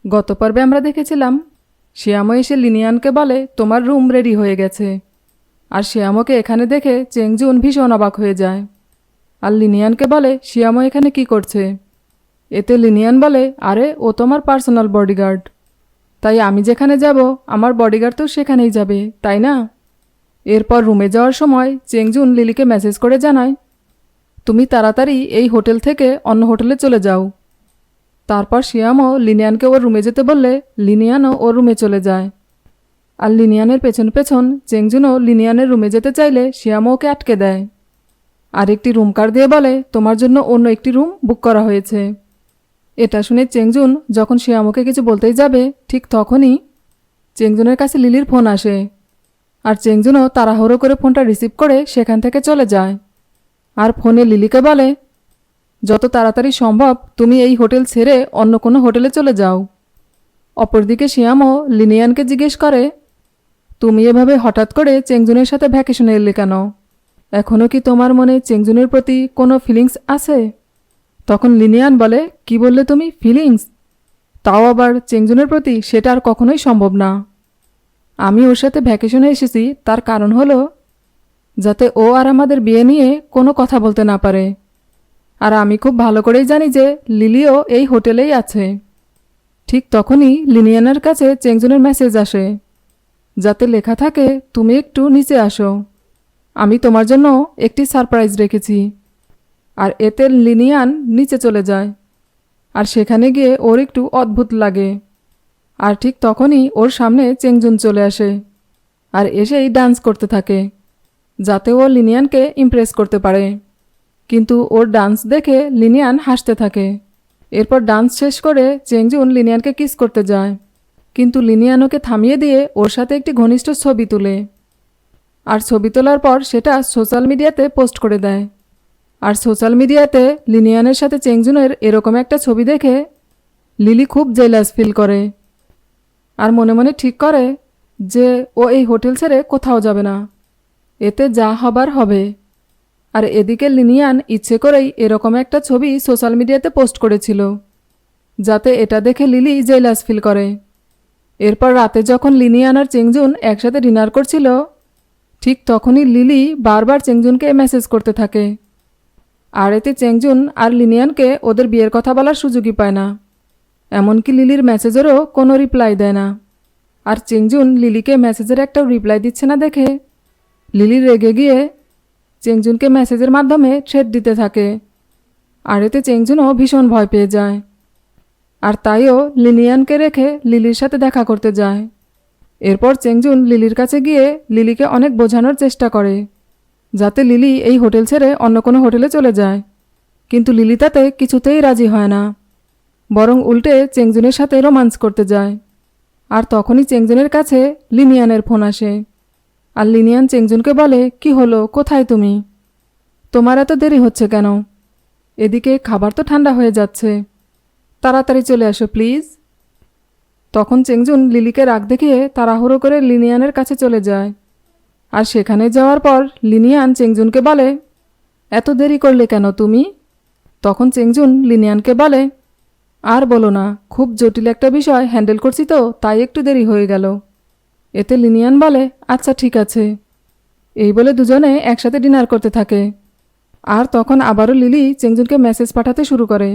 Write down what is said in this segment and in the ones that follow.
গত পর্বে আমরা দেখেছিলাম শিয়ামো এসে লিনিয়ানকে বলে তোমার রুম রেডি হয়ে গেছে। আর শিয়ামোকে এখানে দেখে চেংজুন ভীষণ অবাক হয়ে যায়। আর লিনিয়ানকে বলে শিয়ামো এখানে কি করছে। এতে লিনিয়ান বলে আরে ও তোমার পার্সোনাল বডিগার্ড, তাই আমি যেখানে যাব আমার বডিগার্ড তো সেখানেই যাবে, তাই না? এরপর রুমে যাওয়ার সময় চেংজুন লিলিকে মেসেজ করে জানায় তুমি তাড়াতাড়ি এই হোটেল থেকে অন্য হোটেলে চলে যাও। তারপর শিয়ামও লিনিয়ানকে ওর রুমে যেতে বললে লিনিয়ানও ওর রুমে চলে যায়। আর লিনিয়ানের পেছন পেছন চেংজুনও লিনিয়ানের রুমে যেতে চাইলে শিয়ামো ওকে আটকে দেয়। আর একটি রুম কার্ড দিয়ে বলে তোমার জন্য অন্য একটি রুম বুক করা হয়েছে। এটা শুনে চেংজুন যখন শিয়ামোকে কিছু বলতেই যাবে ঠিক তখনই চেংজুনের কাছে লিলির ফোন আসে। আর চেংজুনও তাড়াহুড়ো করে ফোনটা রিসিভ করে সেখান থেকে চলে যায়। আর ফোনে লিলিকে বলে যত তাড়াতাড়ি সম্ভব তুমি এই হোটেল ছেড়ে অন্য কোনো হোটেলে চলে যাও। অপরদিকে শিয়ামও লিনিয়ানকে জিজ্ঞেস করে তুমি এভাবে হঠাৎ করে চেংজুনের সাথে ভ্যাকেশনে এলে কেন? এখনও কি তোমার মনে চেংজুনের প্রতি কোনো ফিলিংস আছে? তখন লিনিয়ান বলে কি বললে তুমি, ফিলিংস? তাও আবার চেংজুনের প্রতি? সেটা আর কখনোই সম্ভব না। আমি ওর সাথে ভ্যাকেশনে এসেছি তার কারণ হলো যাতে ও আর আমাদের বিয়ে নিয়ে কোনো কথা বলতে না পারে। আর আমি খুব ভালো করেই জানি যে লিলিও এই হোটেলেই আছে। ঠিক তখনই লিনিয়ানের কাছে চেংজুনের মেসেজ আসে যাতে লেখা থাকে তুমি একটু নিচে আসো, আমি তোমার জন্য একটি সারপ্রাইজ রেখেছি। আর এতে লিনিয়ান নিচে চলে যায়। আর সেখানে গিয়ে ওর একটু অদ্ভুত লাগে। আর ঠিক তখনই ওর সামনে চেংজুন চলে আসে আর এসেই ডান্স করতে থাকে যাতে ও লিনিয়ানকে ইমপ্রেস করতে পারে। কিন্তু ওর ডান্স দেখে লিনিয়ান হাসতে থাকে। এরপর ডান্স শেষ করে চেংজুন লিনিয়ানকে কিস করতে যায়, কিন্তু লিনিয়ান ওকে থামিয়ে দিয়ে ওর সাথে একটি ঘনিষ্ঠ ছবি তুলে। আর ছবি তোলার পর সেটা সোশ্যাল মিডিয়াতে পোস্ট করে দেয়। আর সোশ্যাল মিডিয়াতে লিনিয়ানের সাথে চেংজুনের এরকম একটা ছবি দেখে লিলি খুব জেলাস ফিল করে। আর মনে মনে ঠিক করে যে ও এই হোটেল ছেড়ে কোথাও যাবে না, এতে যা হবার হবে। আর এদিকে লিনিয়ান ইচ্ছে করেই এরকম একটা ছবি সোশ্যাল মিডিয়াতে পোস্ট করেছিল যাতে এটা দেখে লিলি জেলাস ফিল করে। এরপর রাতে যখন লিনিয়ান আর চেংজুন একসাথে ডিনার করছিল ঠিক তখনই লিলি বারবার চেংজুনকে মেসেজ করতে থাকে। আর এতে চেংজুন আর লিনিয়ানকে ওদের বিয়ের কথা বলার সুযোগই পায় না, এমনকি লিলির মেসেজেরও কোনো রিপ্লাই দেয় না। আর চেংজুন লিলিকে মেসেজের একটাও রিপ্লাই দিচ্ছে না দেখে লিলি রেগে গিয়ে চেংজুনকে মেসেজের মাধ্যমে থ্রেট দিতে থাকে। আর এতে চেংজুনও ভীষণ ভয় পেয়ে যায়। আর তাইও লিনিয়ানকে রেখে লিলির সাথে দেখা করতে যায়। এরপর চেংজুন লিলির কাছে গিয়ে লিলিকে অনেক বোঝানোর চেষ্টা করে যাতে লিলি এই হোটেল ছেড়ে অন্য কোনো হোটেলে চলে যায়, কিন্তু লিলি তাতে কিছুতেই রাজি হয় না, বরং উল্টে চেংজুনের সাথে রোমান্স করতে যায়। আর তখনই চেংজুনের কাছে লিনিয়ানের ফোন আসে। আর লিনিয়ান চেংজুনকে বলে কি হলো, কোথায় তুমি? তোমার এত দেরি হচ্ছে কেন? এদিকে খাবার তো ঠান্ডা হয়ে যাচ্ছে, তাড়াতাড়ি চলে আসো প্লিজ। তখন চেংজুন লিলিকে রাগ দেখিয়ে তাড়াহুড়ো করে লিনিয়ানের কাছে চলে যায়। আর সেখানে যাওয়ার পর লিনিয়ান চেংজুনকে বলে এত দেরি করলে কেন তুমি? তখন চেংজুন লিনিয়ানকে বলে আর বলো না, খুব জটিল একটা বিষয় হ্যান্ডেল করছি তো তাই একটু দেরি হয়ে গেল। এতে লিনিয়ান বলে আচ্ছা ঠিক আছে। এই বলে দুজনে একসাথে ডিনার করতে থাকে। আর তখন আবারও লিলি চেংজুনকে মেসেজ পাঠাতে শুরু করে।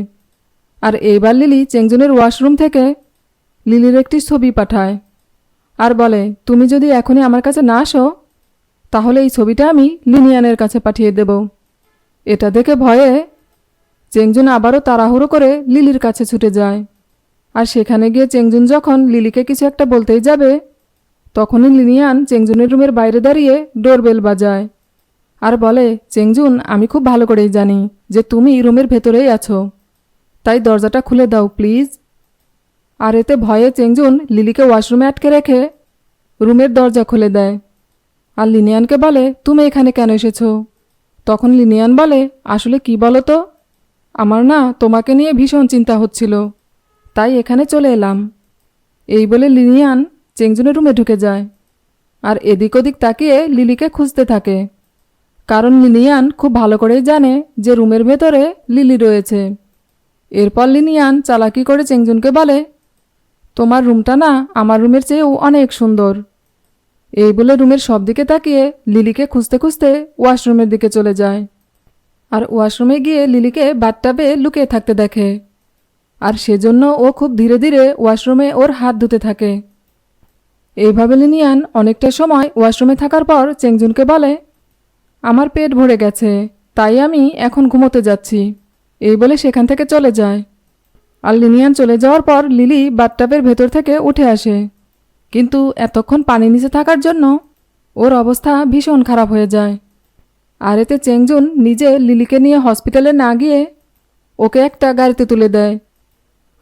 আর এইবার লিলি চেংজুনের ওয়াশরুম থেকে লিলির একটি ছবি পাঠায় আর বলে তুমি যদি এখনই আমার কাছে না আসো তাহলে এই ছবিটা আমি লিনিয়ানের কাছে পাঠিয়ে দেব। এটা দেখে ভয়ে চেংজুন আবারও তাড়াহুড়ো করে লিলির কাছে ছুটে যায়। আর সেখানে গিয়ে চেংজুন যখন লিলিকে কিছু একটা বলতেই যাবে তখনই লিনিয়ান চেংজুনের রুমের বাইরে দাঁড়িয়ে ডোরবেল বাজায় আর বলে চেংজুন আমি খুব ভালো করেই জানি যে তুমি রুমের ভেতরেই আছো, তাই দরজাটা খুলে দাও প্লিজ। আর এতে ভয়ে চেংজুন লিলিকে ওয়াশরুমে আটকে রেখে রুমের দরজা খুলে দেয়। আর লিনিয়ানকে বলে তুমি এখানে কেন এসেছো? তখন লিনিয়ান বলে আসলে কি বলো তো, আমার না তোমাকে নিয়ে ভীষণ চিন্তা হচ্ছিল, তাই এখানে চলে এলাম। এই বলে লিনিয়ান চেংজুনের রুমে ঢুকে যায় আর এদিক ওদিক তাকিয়ে লিলিকে খুঁজতে থাকে, কারণ লিনিয়ান খুব ভালো করেই জানে যে রুমের ভেতরে লিলি রয়েছে। এরপর লিনিয়ান চালাকি করে চেংজুনকে বলে তোমার রুমটা না আমার রুমের চেয়েও অনেক সুন্দর। এই বলে রুমের সব দিকে তাকিয়ে লিলিকে খুঁজতে খুঁজতে ওয়াশরুমের দিকে চলে যায়। আর ওয়াশরুমে গিয়ে লিলিকে বাথটাবে লুকিয়ে থাকতে দেখে। আর সেজন্য ও খুব ধীরে ধীরে ওয়াশরুমে ওর হাত ধুতে থাকে। এইভাবে লিনিয়ান অনেকটা সময় ওয়াশরুমে থাকার পর চেংজুনকে বলে, আমার পেট ভরে গেছে, তাই আমি এখন ঘুমোতে যাচ্ছি। এই বলে সেখান থেকে চলে যায়। আর লিনিয়ান চলে যাওয়ার পর লিলি বাথটাবের ভেতর থেকে উঠে আসে, কিন্তু এতক্ষণ পানি নিচে থাকার জন্য ওর অবস্থা ভীষণ খারাপ হয়ে যায়। আর এতে চেংজুন নিজে লিলিকে নিয়ে হসপিটালে না গিয়ে ওকে একটা গাড়িতে তুলে দেয়।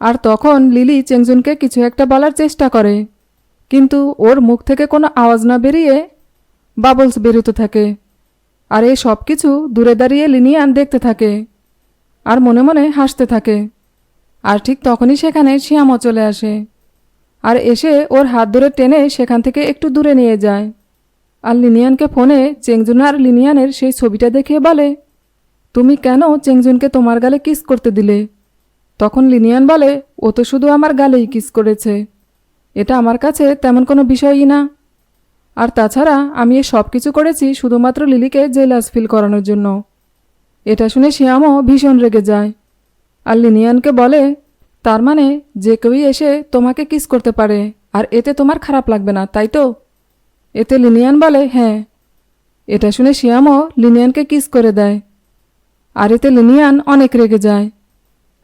আর তখন লিলি চেংজুনকে কিছু একটা বলার চেষ্টা করে, কিন্তু ওর মুখ থেকে কোনো আওয়াজ না বেরিয়ে বাবলস বেরোতে থাকে। আর এই সব কিছু দূরে দাঁড়িয়ে লিনিয়ান দেখতে থাকে আর মনে মনে হাসতে থাকে। আর ঠিক তখনই সেখানে শিয়ামও চলে আসে আর এসে ওর হাত ধরে টেনে সেখান থেকে একটু দূরে নিয়ে যায়। আর লিনিয়ানকে ফোনে চেংজুন আর লিনিয়ানের সেই ছবিটা দেখিয়ে বলে, তুমি কেন চেংজুনকে তোমার গালে কিস করতে দিলে? তখন লিনিয়ান বলে, ও তো শুধু আমার গালেই কিস করেছে, এটা আমার কাছে তেমন কোনো বিষয়ই না। আর তাছাড়া আমি এ সব কিছু করেছি শুধুমাত্র লিলিকে জেলাস ফিল করানোর জন্য। এটা শুনে শিয়ামও ভীষণ রেগে যায় আর লিনিয়ানকে বলে, তার মানে যে কেউই এসে তোমাকে কিস করতে পারে আর এতে তোমার খারাপ লাগবে না, তাই তো? এতে লিনিয়ান বলে, হ্যাঁ। এটা শুনে শিয়ামও লিনিয়ানকে কিস করে দেয়। আর এতে লিনিয়ান অনেক রেগে যায়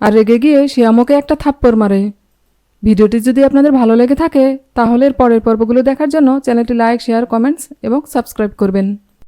আর রেগে গিয়ে শিয়ামোকে একটা থাপ্পড় মারে। ভিডিওটি যদি আপনাদের ভালো লেগে থাকে তাহলে এর পরের পর্বগুলো দেখার জন্য চ্যানেলটি লাইক, শেয়ার, কমেন্টস এবং সাবস্ক্রাইব করবেন।